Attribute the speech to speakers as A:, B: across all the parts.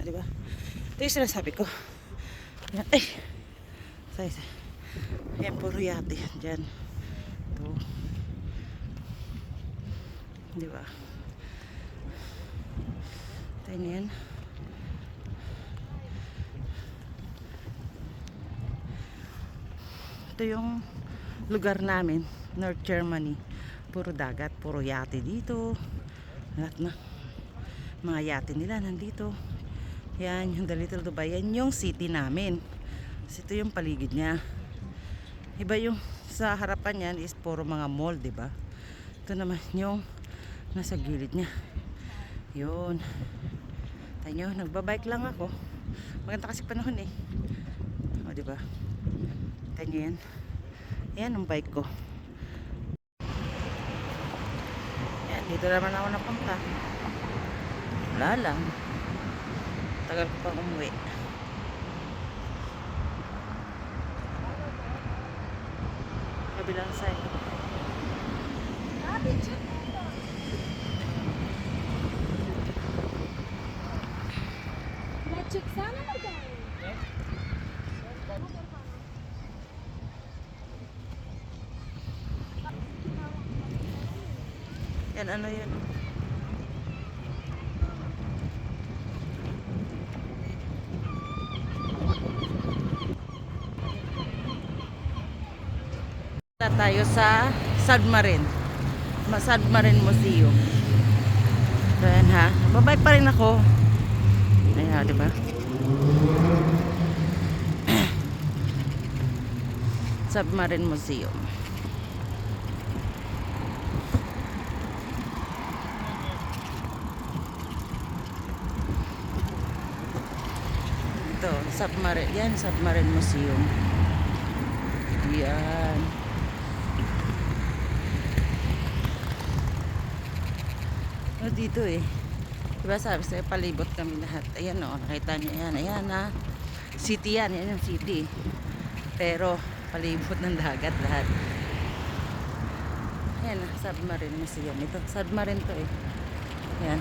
A: di ba? Ito yung sinasabi ko. Yan, ay! Say. Yan, puro yate yan dyan. Ito. Di ba? Ito yan. Ito yung lugar namin, North Germany. Puro dagat, puro yate dito. Lahat na mga yate nila nandito. Yan, yung The Little Dubai. Yan yung city namin. Kasi ito yung paligid niya. Iba yung sa harapan yan is puro mga mall, diba? Ito naman yung nasa gilid niya. Yun. Tayo nyo, nagbabike lang ako. Maganda kasi panahon eh. O, diba? Tayo nyo yan. Yan ang bike ko. Yan, dito naman ako napunta. Wala lang. Tagal ko pang umuwi. Kabilang side. Yan, ano yun? Tayo sa Submarine Museum. So yan ha, babay pa rin ako. Ayan, diba? Submarine Museum. Ito, Submarine. Yan, Submarine Museum. Yan. Dito eh. Diba sabi sa'yo, palibot kami lahat. Ayan o, nakita niyo yan. Ayan na. City yan. Yan yung city. Pero, palibot ng dagat lahat. Ayan na, Submarine Museum. Ito, submarine to eh. Ayan.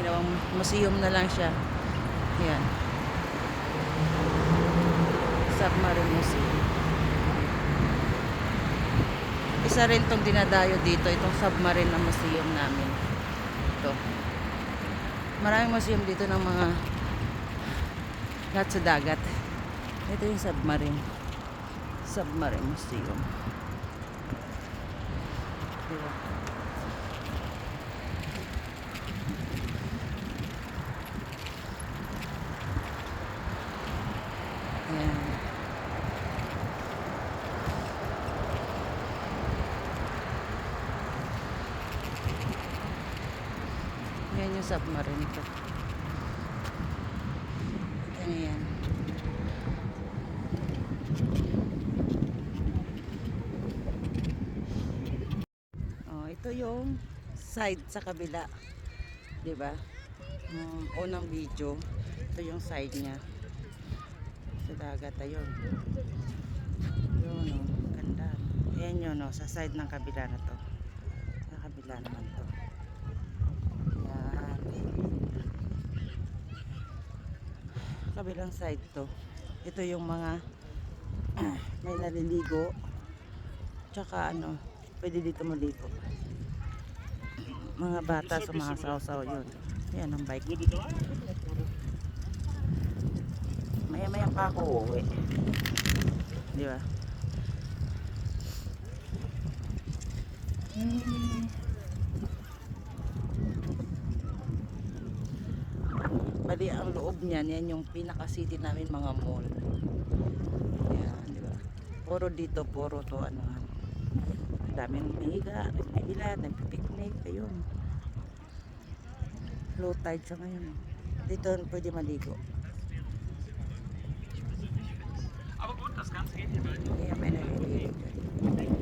A: Ginawang museum na lang siya. Ayan. Submarine Museum. Isa rin tong dinadayo dito, itong submarine na museum namin. Ito. Maraming museum dito ng mga lahat sa dagat. Ito yung submarine. Submarine Museum. Diba? Ayan. Yan yung submarine ito. Ayan. Oh, ito yung side sa kabila. 'Di ba? Unang video, ito yung side niya. Sa dagat ayun. Yun oh, ganda. Ayan yun oh, sa side ng kabila na to. Sa kabila naman to. Kabilang side to. Ito yung mga may naliligo, tsaka ano, pwede dito maligo. Mga bata sa mga sausaw yun. Yan ang bike. Maya pa ako uuwi. Di ba? Bali ang loob niyan, yan yung pinaka city namin, mga mall. Yan, di ba? Puro dito, puro to ano. Daming mahiga, nagbibilad, nagpipiknik, ayun. Low tide sa ngayon. Dito pwede maligo.
B: Aber gut, das Ganze geht hier weiter.
A: Kaya may naliligo.